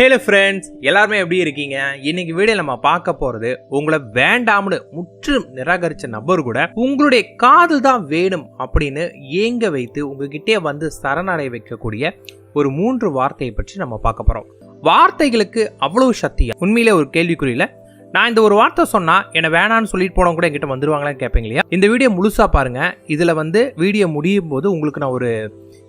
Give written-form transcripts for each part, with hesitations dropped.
Hello friends, எல்லாருமே எப்படி இருக்கீங்க? இன்னைக்கு வீடியோ நம்ம பார்க்க போறது உங்களை வேண்டாம்னு முற்றும் நிராகரிச்ச நபர் கூட உங்களுடைய காதல் தான் வேணும் அப்படின்னு ஏங்க வைத்து உங்ககிட்டே வந்து சரணடைய வைக்கக்கூடிய ஒரு 3 வார்த்தையை பற்றி நம்ம பார்க்க போறோம். வார்த்தைகளுக்கு அவ்வளவு சக்தியா? உண்மையிலே ஒரு கேள்விக்குறியில நான் இந்த ஒரு வார்த்தை சொன்னா என்ன வேணான்னு சொல்லிட்டு போனவங்க கூட என்கிட்ட வந்துருவாங்களான்னு கேட்பீங்க இல்லையா? இந்த வீடியோ முழுசா பாருங்க. இதுல வீடியோ முடியும் போது உங்களுக்கு நான் ஒரு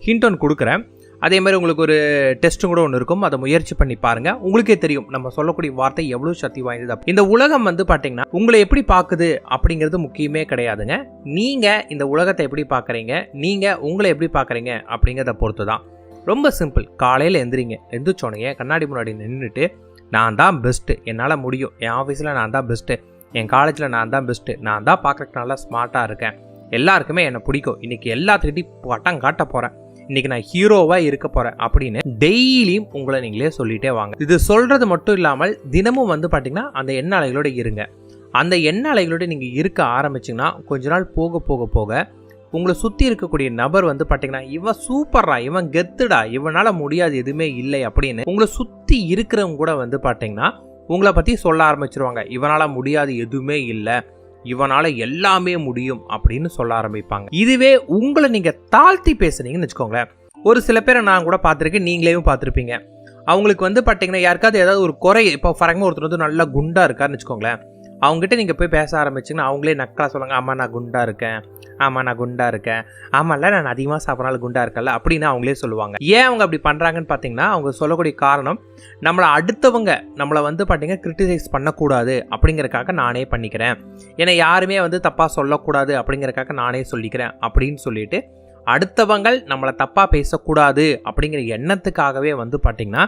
ஹிண்ட் ஒன்று கொடுக்குறேன். அதே மாதிரி உங்களுக்கு ஒரு டெஸ்ட்டும் கூட ஒன்று இருக்கும். அதை முயற்சி பண்ணி பாருங்க. உங்களுக்கே தெரியும் நம்ம சொல்லக்கூடிய வார்த்தை எவ்வளவு சக்தி வாய்ந்தது. இந்த உலகம் பாத்தீங்கன்னா உங்களை எப்படி பாக்குது அப்படிங்கிறது முக்கியமே கிடையாதுங்க. நீங்க இந்த உலகத்தை எப்படி பாக்குறீங்க, நீங்க உங்களை எப்படி பாக்குறீங்க அப்படிங்கிறத பொறுத்து தான். ரொம்ப சிம்பிள். காலையில எந்திரிச்சோனையே கண்ணாடி முன்னாடி நின்றுட்டு நான் தான் பெஸ்ட்டு, என்னால் முடியும், என் ஆஃபீஸில் நான் தான் பெஸ்ட்டு, என் காலேஜில் நான் தான் பெஸ்ட்டு, நான் தான் பார்க்குறதுக்கு நல்லா ஸ்மார்ட்டாக இருக்கேன், எல்லாருக்குமே என்னை பிடிக்கும், இன்றைக்கி எல்லாத்துக்கிட்டையும் பட்டம் காட்ட போகிறேன், இன்றைக்கி நான் ஹீரோவாக இருக்க போகிறேன் அப்படின்னு டெய்லியும் உங்களை நீங்களே சொல்லிகிட்டே வாங்க. இது சொல்கிறது மட்டும் இல்லாமல் தினமும் பார்த்தீங்கன்னா அந்த எண்ண அலைகளோடு இருங்க. அந்த எண்ண அலைகளோடு நீங்கள் இருக்க ஆரம்பிச்சிங்கன்னா கொஞ்ச நாள் போக போக போக உங்களை சுற்றி இருக்கக்கூடிய நபர் பார்த்தீங்கன்னா இவன் சூப்பர்ரா, இவன் கெத்துடா, இவனால் முடியாது எதுவுமே இல்லை அப்படின்னு உங்களை சுற்றி இருக்கிறவங்க கூட பார்த்தீங்கன்னா உங்களை பற்றி சொல்ல ஆரம்பிச்சிருவாங்க. இவனால் முடியாது எதுவுமே இல்லை, இவனால் எல்லாமே முடியும் அப்படின்னு சொல்ல ஆரம்பிப்பாங்க. இதுவே உங்களை நீங்கள் தாழ்த்தி பேசுனீங்கன்னு வச்சுக்கோங்களேன். ஒரு சில பேரை நான் கூட பார்த்துருக்கேன், நீங்களேயும் பார்த்துருப்பீங்க. அவங்களுக்கு பார்த்தீங்கன்னா யாருக்காவது ஏதாவது ஒரு குறை, இப்போ ஃபார் எக்ஸாம்பிள் ஒருத்தர் நல்லா குண்டாக இருக்காருன்னு வச்சுக்கோங்களேன், அவங்ககிட்ட நீங்கள் போய் பேச ஆரம்பிச்சிங்கன்னா அவங்களே நக்கலாக சொல்லுவாங்க, ஆமாம் நான் குண்டாக இருக்கேன், ஆமாம் நான் குண்டாக இருக்கேன், ஆமாம்ல நான் அதிகமாக சாப்பிட்றனால குண்டாக இருக்கல அப்படின்னு அவங்களே சொல்லுவாங்க. ஏன் அவங்க அப்படி பண்ணுறாங்கன்னு பார்த்தீங்கன்னா அவங்க சொல்லக்கூடிய காரணம், நம்மளை அடுத்தவங்க நம்மளை பார்த்தீங்கன்னா கிரிட்டிசைஸ் பண்ணக்கூடாது அப்படிங்கிறக்காக நானே பண்ணிக்கிறேன், ஏன்னா யாருமே தப்பாக சொல்லக்கூடாது அப்படிங்கிறக்காக நானே சொல்லிக்கிறேன் அப்படின்னு சொல்லிட்டு அடுத்தவங்கள் நம்மளை தப்பாக பேசக்கூடாது அப்படிங்கிற எண்ணத்துக்காகவே பார்த்தீங்கன்னா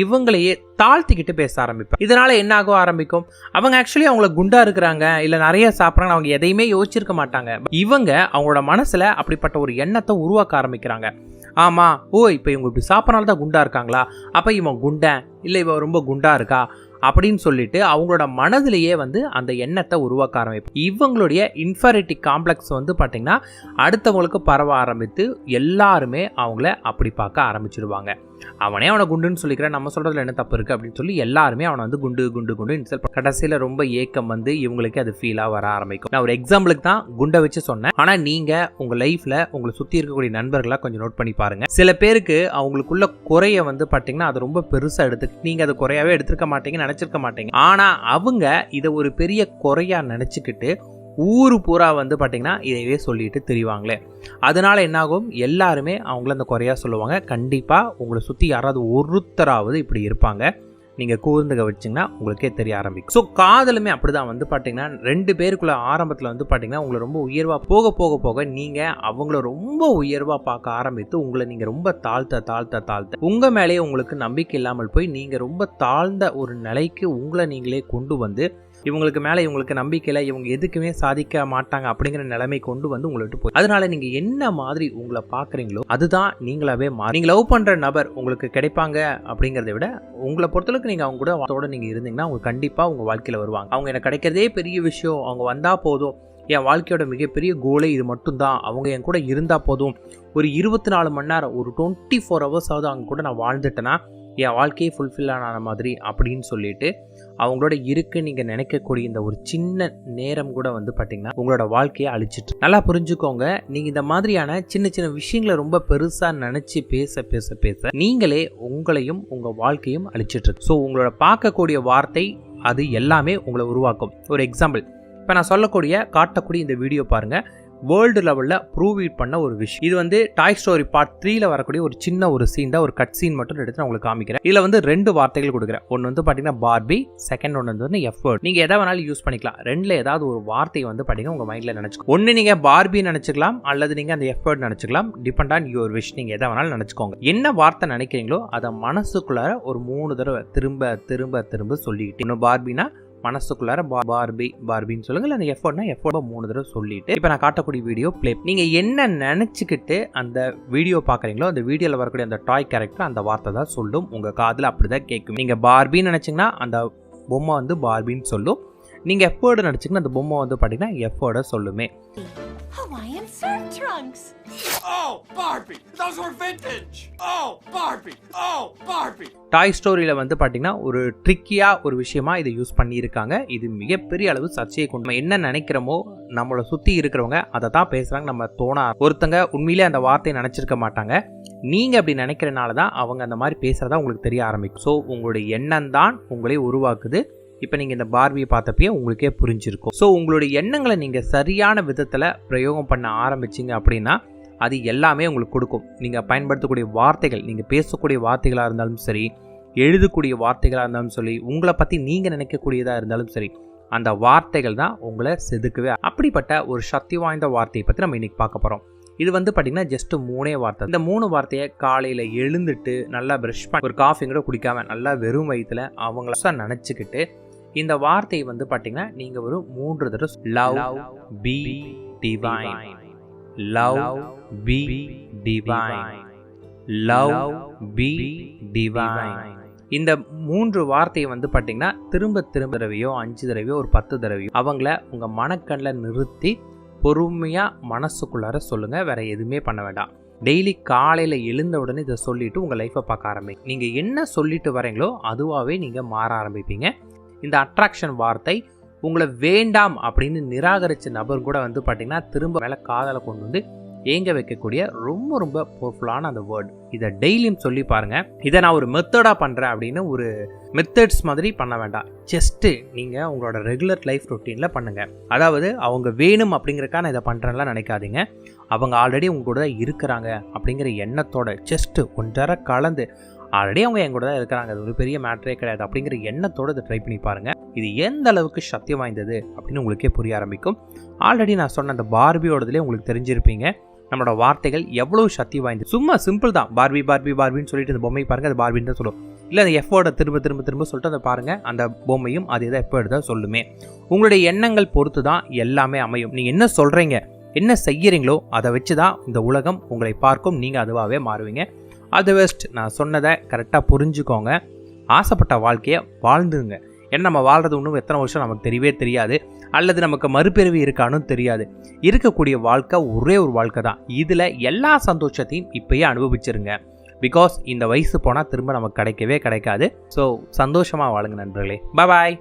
இவங்களையே தாழ்த்திக்கிட்டு பேச ஆரம்பிப்பாங்க. இதனால என்ன ஆக ஆரம்பிக்கும், அவங்க ஆக்சுவலி அவங்கள குண்டா இருக்கிறாங்க இல்ல நிறைய சாப்பிட்றாங்க, அவங்க எதையுமே யோசிச்சிருக்க மாட்டாங்க. இவங்க அவங்களோட மனசுல அப்படிப்பட்ட ஒரு எண்ணத்தை உருவாக்க ஆரம்பிக்கிறாங்க. ஆமா, ஓ இப்போ இவங்க இப்படி சாப்பிட்றனால தான் குண்டா இருக்காங்களா, அப்ப இவன் குண்டன் இல்லை, இவன் ரொம்ப குண்டா இருக்கா அப்படின்னு சொல்லிட்டு அவங்களோட மனதிலேயே அந்த எண்ணத்தை உருவாக்க ஆரம்பிக்கும். இவங்களுடைய இன்ஃபீரியாரிட்டி காம்ப்ளெக்ஸ் பார்த்தீங்கன்னா அடுத்தவங்களுக்கு பரவ ஆரம்பித்து எல்லாருமே அவங்கள அப்படி பார்க்க ஆரம்பிச்சிடுவாங்க. அவனே அவனை குண்டுன்னு சொல்லிக்கிறேன், நம்ம சொல்றதுல என்ன தப்பு இருக்கு அப்படின்னு சொல்லி எல்லாருமே அவனை குண்டு குண்டு குண்டு இன்சல்ட். கடைசியில ரொம்ப ஏக்கம் இவங்களுக்கு அது ஃபீலா வர ஆரம்பிக்கும். நான் ஒரு எக்ஸாம்பிளுக்கு தான் குண்டை வச்சு சொன்னேன். ஆனா நீங்க உங்க லைஃப்ல உங்களை சுத்தி இருக்கக்கூடிய நண்பர்களா கொஞ்சம் நோட் பண்ணி பாருங்க. சில பேருக்கு அவங்களுக்குள்ள குறைய பார்த்தீங்கன்னா அது ரொம்ப பெருசா நீங்க அது குறையாவே எடுத்துருக்க மாட்டீங்க, நினைச்சிருக்க மாட்டீங்க. ஆனா அவங்க இதை ஒரு பெரிய குறையா நினைச்சுக்கிட்டு ஊரு பூரா பார்த்தீங்கன்னா இதையே சொல்லிட்டு தெரிவாங்களே. அதனால என்னாகும், எல்லாருமே அவங்கள அந்த குறையா சொல்லுவாங்க. கண்டிப்பா உங்களை சுத்தி யாராவது ஒருத்தராவது இப்படி இருப்பாங்க. நீங்க கூர்ந்துக வச்சிங்கன்னா உங்களுக்கே தெரிய ஆரம்பிக்கும். ஸோ காதலுமே அப்படிதான் பார்த்தீங்கன்னா 2 பேருக்குள்ள ஆரம்பத்தில் பார்த்தீங்கன்னா உங்களை ரொம்ப உயர்வா போக போக போக நீங்க அவங்கள ரொம்ப உயர்வா பார்க்க ஆரம்பித்து உங்களை நீங்க ரொம்ப தாழ்த்த உங்க மேலேயே உங்களுக்கு நம்பிக்கை இல்லாமல் போய் நீங்க ரொம்ப தாழ்ந்த ஒரு நிலைக்கு உங்களை நீங்களே கொண்டு இவங்களுக்கு மேலே இவங்களுக்கு நம்பிக்கையில் இவங்க எதுக்குமே சாதிக்க மாட்டாங்க அப்படிங்கிற நிலைமை கொண்டு உங்களை விட்டு போய், அதனால நீங்க என்ன மாதிரி உங்களை பார்க்குறீங்களோ அதுதான் நீங்களாவே மாறி. நீங்க லவ் பண்ற நபர் உங்களுக்கு கிடைப்பாங்க அப்படிங்கிறத விட உங்களை பொறுத்தளவுக்கு நீங்க அவங்க கூட நீங்க இருந்தீங்கன்னா அவங்க கண்டிப்பா உங்க வாழ்க்கையில வருவாங்க. அவங்க எனக்கு கிடைக்கிறதே பெரிய விஷயம், அவங்க வந்தா போதும், என் வாழ்க்கையோட மிகப்பெரிய கோலே இது மட்டும்தான், அவங்க என் கூட இருந்தா போதும், ஒரு 24 மணி நேரம் ஒரு 24 hours ஆகுது அவங்க கூட நான் வாழ்ந்துட்டேன்னா என் வாழ்க்கையை ஃபுல்ஃபில் ஆன மாதிரி அப்படின்னு சொல்லிட்டு அவங்களோட இருக்கு நீங்க நினைக்கக்கூடிய இந்த ஒரு சின்ன நேரம் கூட பார்த்தீங்கன்னா உங்களோட வாழ்க்கையை அழிச்சிட்டு. நல்லா புரிஞ்சுக்கோங்க, நீங்க இந்த மாதிரியான சின்ன சின்ன விஷயங்களை ரொம்ப பெருசா நினைச்சு பேச நீங்களே உங்களையும் உங்க வாழ்க்கையும் அழிச்சிட்டு இருக்கு. ஸோ உங்களோட பார்க்கக்கூடிய வார்த்தை அது எல்லாமே உங்களை உருவாக்கும். ஒரு எக்ஸாம்பிள், இப்போ நான் காட்டக்கூடிய இந்த வீடியோ பாருங்க, வேர்ல்டு லெவலில் ப்ரூவ் இட் பண்ண ஒரு விஷயம். இது டாய் ஸ்டோரி பார்ட் 3ல வரக்கூடிய ஒரு சின்ன ஒரு சீன் தான், ஒரு கட் சீன் மட்டும் எடுத்து நான் உங்களுக்கு காமிக்கிறேன். இதில் 2 வார்த்தைகள் கொடுக்குறேன். ஒன்று பார்த்தீங்கன்னா பார்பி, செகண்ட் ஒன்று எஃப் வேர்ட். நீங்கள் எதை வேணாலும் யூஸ் பண்ணிக்கலாம். 2ல் ஏதாவது ஒரு வார்த்தை பார்த்தீங்கன்னா உங்கள் மைண்டில் நினச்சிக்கோ. ஒன்று நீங்கள் பார்பி நினச்சிக்கலாம், அல்லது நீங்கள் அந்த எஃப் வேர்ட் நினச்சிக்கலாம். Depend on your wish. நீங்கள் எதை வேணாலும் நினச்சிக்கோங்க. என்ன வார்த்தை நினைக்கிறீங்களோ அதை மனசுக்குள்ளார ஒரு 3 தடவை திரும்ப சொல்லிட்டு, இன்னும் பார்பினா மனசுக்குள்ளார பார்பின்னு சொல்லுங்க, இல்லை அந்த எஃபோர்ட்னா எஃபோர்ட் 3 தடவை சொல்லிட்டு இப்போ நான் காட்டக்கூடிய வீடியோ ப்ளே. நீங்க என்ன நினைச்சுக்கிட்டு அந்த வீடியோ பாக்குறீங்களோ அந்த வீடியோல வரக்கூடிய அந்த டாய் கேரக்டர் அந்த வார்த்தை தான் சொல்லும், உங்க காதுல அப்படிதான் கேட்கும். நீங்க பார்பின்னு நினைச்சீங்கன்னா அந்த பொம்மை பார்பின்னு சொல்லும், நீங்க எஃபோர்ட் நினைச்சீங்கன்னா அந்த பொம்மை பார்த்தீங்கன்னா எஃபோர்ட சொல்லுமே. surf trunks. Oh, Barbie, those were vintage. Oh, Barbie, oh, Barbie. டாய் ஸ்டோரியில் வந்து பார்த்தீங்கன்னா ஒரு ட்ரிக்கியாக ஒரு விஷயமா இதை யூஸ் பண்ணியிருக்காங்க. இது மிகப்பெரிய அளவு சர்ச்சையை கொண்டு நம்ம என்ன நினைக்கிறோமோ நம்மளை சுற்றி இருக்கிறவங்க அதை தான் பேசுகிறாங்க. நம்ம ஒருத்தங்க உண்மையிலே அந்த வார்த்தையை நினச்சிருக்க மாட்டாங்க. நீங்கள் அப்படி நினைக்கிறனால தான் அவங்க அந்த மாதிரி பேசுகிறதா உங்களுக்கு தெரிய ஆரம்பிக்கும். ஸோ உங்களுடைய எண்ணம் தான் உங்களை உருவாக்குது. இப்போ நீங்கள் இந்த பார்பியை பார்த்தப்பயே உங்களுக்கே புரிஞ்சிருக்கும். ஸோ உங்களுடைய எண்ணங்களை நீங்கள் சரியான விதத்தில் பிரயோகம் பண்ண ஆரம்பிச்சிங்க அப்படின்னா அது எல்லாமே உங்களுக்கு கொடுக்கும். நீங்கள் பயன்படுத்தக்கூடிய வார்த்தைகள், நீங்கள் பேசக்கூடிய வார்த்தைகளாக இருந்தாலும் சரி, எழுதக்கூடிய வார்த்தைகளாக இருந்தாலும் சரி, உங்களை பற்றி நீங்கள் நினைக்கக்கூடியதாக இருந்தாலும் சரி, அந்த வார்த்தைகள் தான் உங்களை செதுக்கவே. அப்படிப்பட்ட ஒரு சக்தி வாய்ந்த வார்த்தையை பற்றி நம்ம இன்றைக்கி பார்க்க போகிறோம். இது வந்து பார்த்திங்கன்னா ஜஸ்ட்டு 3 வார்த்தை. இந்த 3 வார்த்தையை காலையில் எழுந்துட்டு நல்லா ப்ரஷ் பண்ணி ஒரு காஃபி கூட குடிக்காமல் நல்லா வெறும் வயிற்றில் அவங்கள நினச்சிக்கிட்டு இந்த வார்த்தையை வந்து பார்த்திங்கன்னா நீங்கள் ஒரு 3 தடவை love be divine, love be divine, love be divine. இந்த 3 வார்த்தையை வந்து பார்த்தீங்கன்னா திரும்ப தடவையோ 5 தடவையோ ஒரு 10 தடவையோ அவங்கள உங்கள் மனக்கண்ணில் நிறுத்தி பொறுமையாக மனசுக்குள்ளார சொல்லுங்கள். வேறு எதுவுமே பண்ண வேண்டாம். டெய்லி காலையில் எழுந்த உடனே இதை சொல்லிவிட்டு உங்கள் லைஃப்பை பார்க்க ஆரம்பிங்க. நீங்கள் என்ன சொல்லிட்டு வரீங்களோ அதுவாகவே நீங்கள் மாற ஆரம்பிப்பீங்க. இந்த அட்ராக்ஷன் வார்த்தை உங்களை வேண்டாம் அப்படின்னு நிராகரித்த நபர் கூட வந்து பார்த்தீங்கன்னா திரும்ப மேலே காதலை கொண்டு வந்து ஏங்க வைக்கக்கூடிய ரொம்ப ரொம்ப பவர்ஃபுல்லான அந்த வேர்டு. இதை டெய்லியும் சொல்லி பாருங்கள். இதை நான் ஒரு மெத்தடாக பண்ணுறேன் அப்படின்னு ஒரு மெத்தட்ஸ் மாதிரி பண்ண வேண்டாம். ஜஸ்ட்டு நீங்கள் உங்களோட ரெகுலர் லைஃப் ரொட்டீனில் பண்ணுங்கள். அதாவது அவங்க வேணும் அப்படிங்கிறக்காக நான் இதை பண்ணுறேன்லாம் நினைக்காதீங்க. அவங்க ஆல்ரெடி உங்க கூட தான் இருக்கிறாங்க அப்படிங்கிற எண்ணத்தோட ஜஸ்ட்டு ஒன்றரை கலந்து ஆல்ரெடி அவங்க என் கூட தான் இருக்கிறாங்க, அது ஒரு பெரிய மேட்டரே கிடையாது அப்படிங்கிற எண்ணத்தோடு இதை ட்ரை பண்ணி பாருங்கள். இது எந்த அளவுக்கு சக்தி வாய்ந்தது அப்படின்னு உங்களுக்கே புரிய ஆரம்பிக்கும். ஆல்ரெடி நான் சொன்ன அந்த பார்பியோடதுலேயே உங்களுக்கு தெரிஞ்சிருப்பீங்க நம்மளோட வார்த்தைகள் எவ்வளோ சக்தி வாய்ந்தது. சும்மா சிம்பிள் தான். பார்பி பார்பி பார்பின்னு சொல்லிட்டு அந்த பொம்மை பாருங்கள், அது பார்பின்னு தான் சொல்லும். இல்லை அந்த எஃபோர்டை திரும்ப திரும்ப திரும்ப சொல்லிட்டு அதை பாருங்கள், அந்த பொம்மையும் அதே தான் எஃபோர்ட் தான் சொல்லுமே. உங்களுடைய எண்ணங்கள் பொறுத்து தான் எல்லாமே அமையும். நீங்கள் என்ன சொல்கிறீங்க, என்ன செய்கிறீங்களோ அதை வச்சு தான் இந்த உலகம் உங்களை பார்க்கும். நீங்கள் அதுவாகவே மாறுவீங்க. அது பெஸ்ட். நான் சொன்னதை கரெக்டாக புரிஞ்சுக்கோங்க. ஆசைப்பட்ட வாழ்க்கையை வாழ்ந்துங்க. ஏன்னா நம்ம வாழ்கிறது இன்னும் எத்தனை வருஷம் நமக்கு தெரியவே தெரியாது, அல்லது நமக்கு மறுபிறவி இருக்கான்னு தெரியாது. இருக்கக்கூடிய வாழ்க்கை ஒரே ஒரு வாழ்க்கை தான். இதில் எல்லா சந்தோஷத்தையும் இப்போயே அனுபவிச்சிருங்க. பிகாஸ் இந்த வயசு போனால் திரும்ப நமக்கு கிடைக்கவே கிடைக்காது. ஸோ சந்தோஷமாக வாழுங்க நண்பர்களே. பாய்.